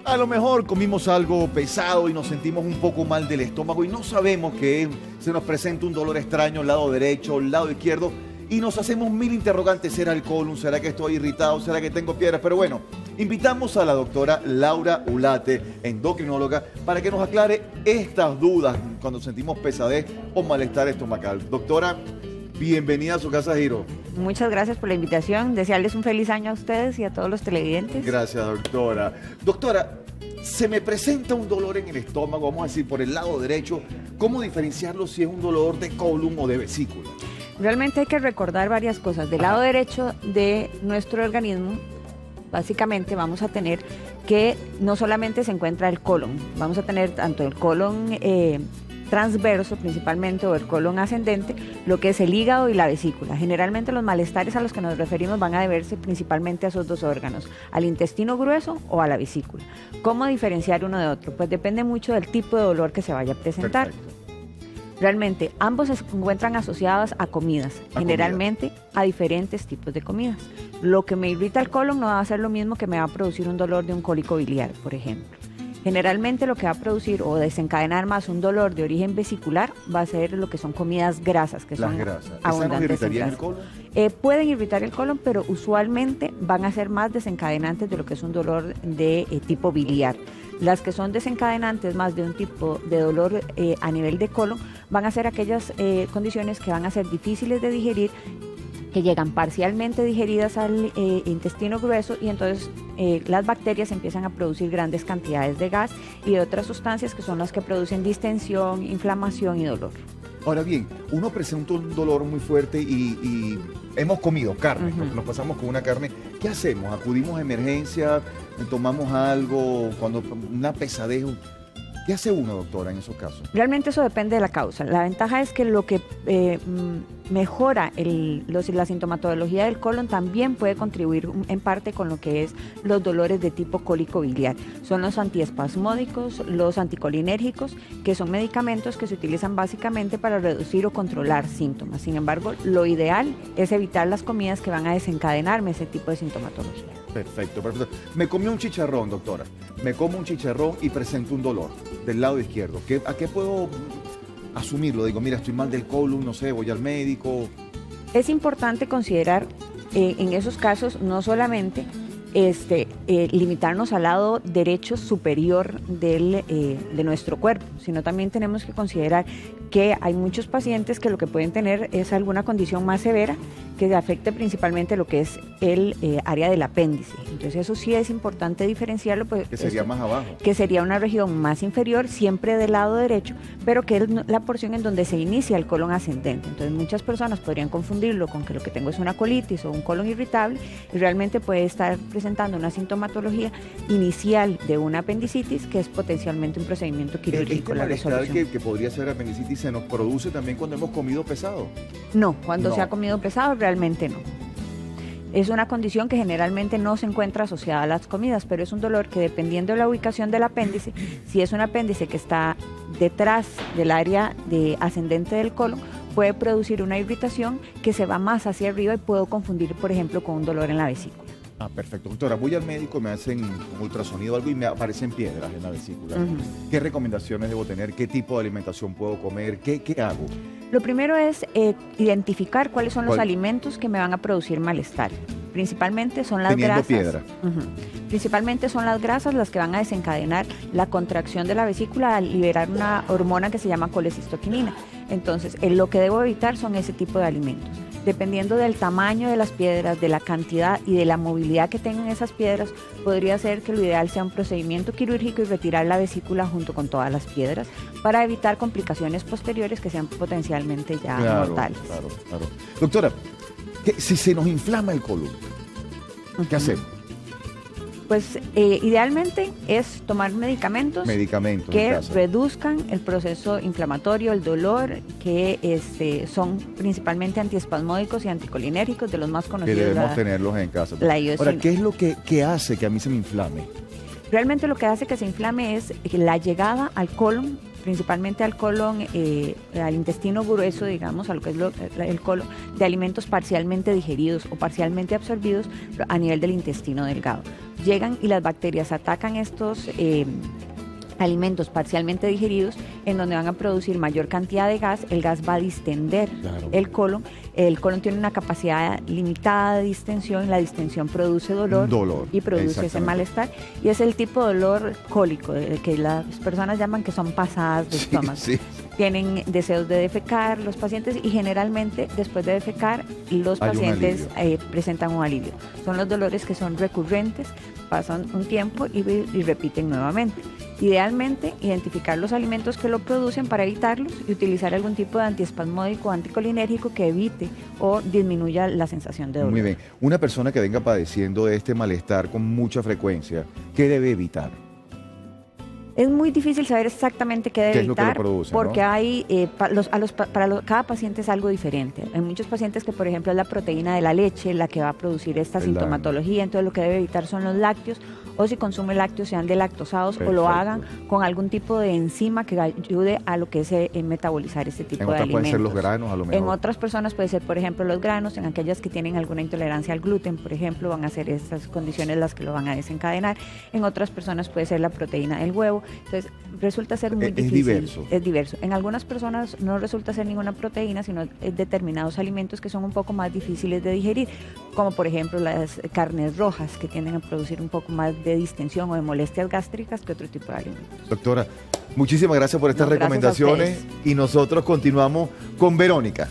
A lo mejor comimos algo pesado y nos sentimos un poco mal del estómago y no sabemos que se nos presenta un dolor extraño al lado derecho, al lado izquierdo y nos hacemos mil interrogantes. ¿Será el colon? ¿Será que estoy irritado? ¿Será que tengo piedras? Pero bueno, invitamos a la doctora Laura Ulate, endocrinóloga, para que nos aclare estas dudas cuando sentimos pesadez o malestar estomacal. Doctora, bienvenida a su casa Giro. Muchas gracias por la invitación. Desearles un feliz año a ustedes y a todos los televidentes. Gracias, doctora. Doctora, se me presenta un dolor en el estómago, vamos a decir, por el lado derecho. ¿Cómo diferenciarlo si es un dolor de colon o de vesícula? Realmente hay que recordar varias cosas. Del lado derecho de nuestro organismo, básicamente vamos a tener que no solamente se encuentra el colon, vamos a tener tanto el colon transverso principalmente o el colon ascendente, lo que es el hígado y la vesícula. Generalmente los malestares a los que nos referimos van a deberse principalmente a esos dos órganos, al intestino grueso o a la vesícula. ¿Cómo diferenciar uno de otro? Pues depende mucho del tipo de dolor que se vaya a presentar. Perfecto. Realmente ambos se encuentran asociados a comidas, generalmente a diferentes tipos de comidas. Lo que me irrita el colon no va a ser lo mismo que me va a producir un dolor de un cólico biliar, por ejemplo. Generalmente lo que va a producir o desencadenar más un dolor de origen vesicular va a ser lo que son comidas grasas, que son abundantes en grasa. ¿El colon? Pueden irritar el colon, pero usualmente van a ser más desencadenantes de lo que es un dolor de tipo biliar. Las que son desencadenantes más de un tipo de dolor a nivel de colon van a ser aquellas condiciones que van a ser difíciles de digerir, que llegan parcialmente digeridas al intestino grueso y entonces las bacterias empiezan a producir grandes cantidades de gas y de otras sustancias que son las que producen distensión, inflamación y dolor. Ahora bien, uno presenta un dolor muy fuerte y hemos comido carne, nos pasamos con una carne. ¿Qué hacemos? ¿Acudimos a emergencia? ¿Tomamos algo? Cuando una pesadez. ¿Qué hace uno, doctora, en esos casos? Realmente eso depende de la causa. La ventaja es que lo que mejora la sintomatología del colon también puede contribuir en parte con lo que es los dolores de tipo cólico biliar. Son los antiespasmódicos, los anticolinérgicos, que son medicamentos que se utilizan básicamente para reducir o controlar síntomas. Sin embargo, lo ideal es evitar las comidas que van a desencadenarme ese tipo de sintomatología. Perfecto, perfecto. Me comí un chicharrón, doctora. Me como un chicharrón y presento un dolor del lado izquierdo. ¿A qué puedo asumirlo? Digo, mira, estoy mal del colon, no sé, voy al médico. Es importante considerar en esos casos no solamente limitarnos al lado derecho superior de nuestro cuerpo, sino también tenemos que considerar que hay muchos pacientes que lo que pueden tener es alguna condición más severa que afecte principalmente lo que es el área del apéndice. Entonces eso sí es importante diferenciarlo. Pues, que sería más abajo. Que sería una región más inferior, siempre del lado derecho, pero que es la porción en donde se inicia el colon ascendente. Entonces muchas personas podrían confundirlo con que lo que tengo es una colitis o un colon irritable y realmente puede estar presentando una sintomatología inicial de una apendicitis que es potencialmente un procedimiento quirúrgico. ¿Este malestar que podría ser apendicitis se nos produce también cuando hemos comido pesado? No, cuando se ha comido pesado realmente no. Es una condición que generalmente no se encuentra asociada a las comidas, pero es un dolor que dependiendo de la ubicación del apéndice, si es un apéndice que está detrás del área ascendente del colon, puede producir una irritación que se va más hacia arriba y puedo confundir, por ejemplo, con un dolor en la vesícula. Ah, perfecto. Doctora, voy al médico, me hacen un ultrasonido o algo y me aparecen piedras en la vesícula. ¿Qué recomendaciones debo tener? ¿Qué tipo de alimentación puedo comer? ¿Qué hago? Lo primero es identificar cuáles son los alimentos que me van a producir malestar. Principalmente son las grasas. Piedra. Principalmente son las grasas las que van a desencadenar la contracción de la vesícula al liberar una hormona que se llama colecistoquinina. Entonces, lo que debo evitar son ese tipo de alimentos. Dependiendo del tamaño de las piedras, de la cantidad y de la movilidad que tengan esas piedras, podría ser que lo ideal sea un procedimiento quirúrgico y retirar la vesícula junto con todas las piedras para evitar complicaciones posteriores que sean potencialmente ya mortales. Claro. Doctora, si se nos inflama el colon, ¿qué hacemos? Pues idealmente es tomar medicamentos que reduzcan el proceso inflamatorio, el dolor, que son principalmente antiespasmódicos y anticolinérgicos, de los más conocidos. Que debemos tenerlos en casa. Ahora, ¿qué es lo que hace que a mí se me inflame? Realmente lo que hace que se inflame es la llegada al colon principalmente al colon, al intestino grueso, digamos, a lo que es el colon, de alimentos parcialmente digeridos o parcialmente absorbidos a nivel del intestino delgado. Llegan y las bacterias atacan estos alimentos parcialmente digeridos, en donde van a producir mayor cantidad de gas. El gas va a distender el colon. El colon tiene una capacidad limitada de distensión. La distensión produce dolor y produce ese malestar. Y es el tipo de dolor cólico, que las personas llaman que son pasadas de estómago. Sí. Tienen deseos de defecar los pacientes, y generalmente después de defecar los pacientes presentan un alivio. Son los dolores que son recurrentes, pasan un tiempo y repiten nuevamente. Idealmente, identificar los alimentos que lo producen para evitarlos y utilizar algún tipo de antiespasmódico o anticolinérgico que evite o disminuya la sensación de dolor. Muy bien. Una persona que venga padeciendo de este malestar con mucha frecuencia, ¿qué debe evitar? Es muy difícil saber exactamente qué debe evitar, porque hay cada paciente es algo diferente. Hay muchos pacientes que, por ejemplo, es la proteína de la leche la que va a producir esta sintomatología. Entonces, lo que debe evitar son los lácteos, o si consume lácteos, sean delactosados. Perfecto. O lo hagan con algún tipo de enzima que ayude a lo que es metabolizar este tipo de alimentos. En otras pueden ser los granos, a lo mejor. En otras personas puede ser, por ejemplo, los granos. En aquellas que tienen alguna intolerancia al gluten, por ejemplo, van a ser estas condiciones las que lo van a desencadenar. En otras personas puede ser la proteína del huevo. Entonces, resulta ser muy difícil. Es diverso. En algunas personas no resulta ser ninguna proteína, sino determinados alimentos que son un poco más difíciles de digerir, como por ejemplo las carnes rojas, que tienden a producir un poco más de distensión o de molestias gástricas que otro tipo de alimentos. Doctora, muchísimas gracias por estas recomendaciones, y nosotros continuamos con Verónica.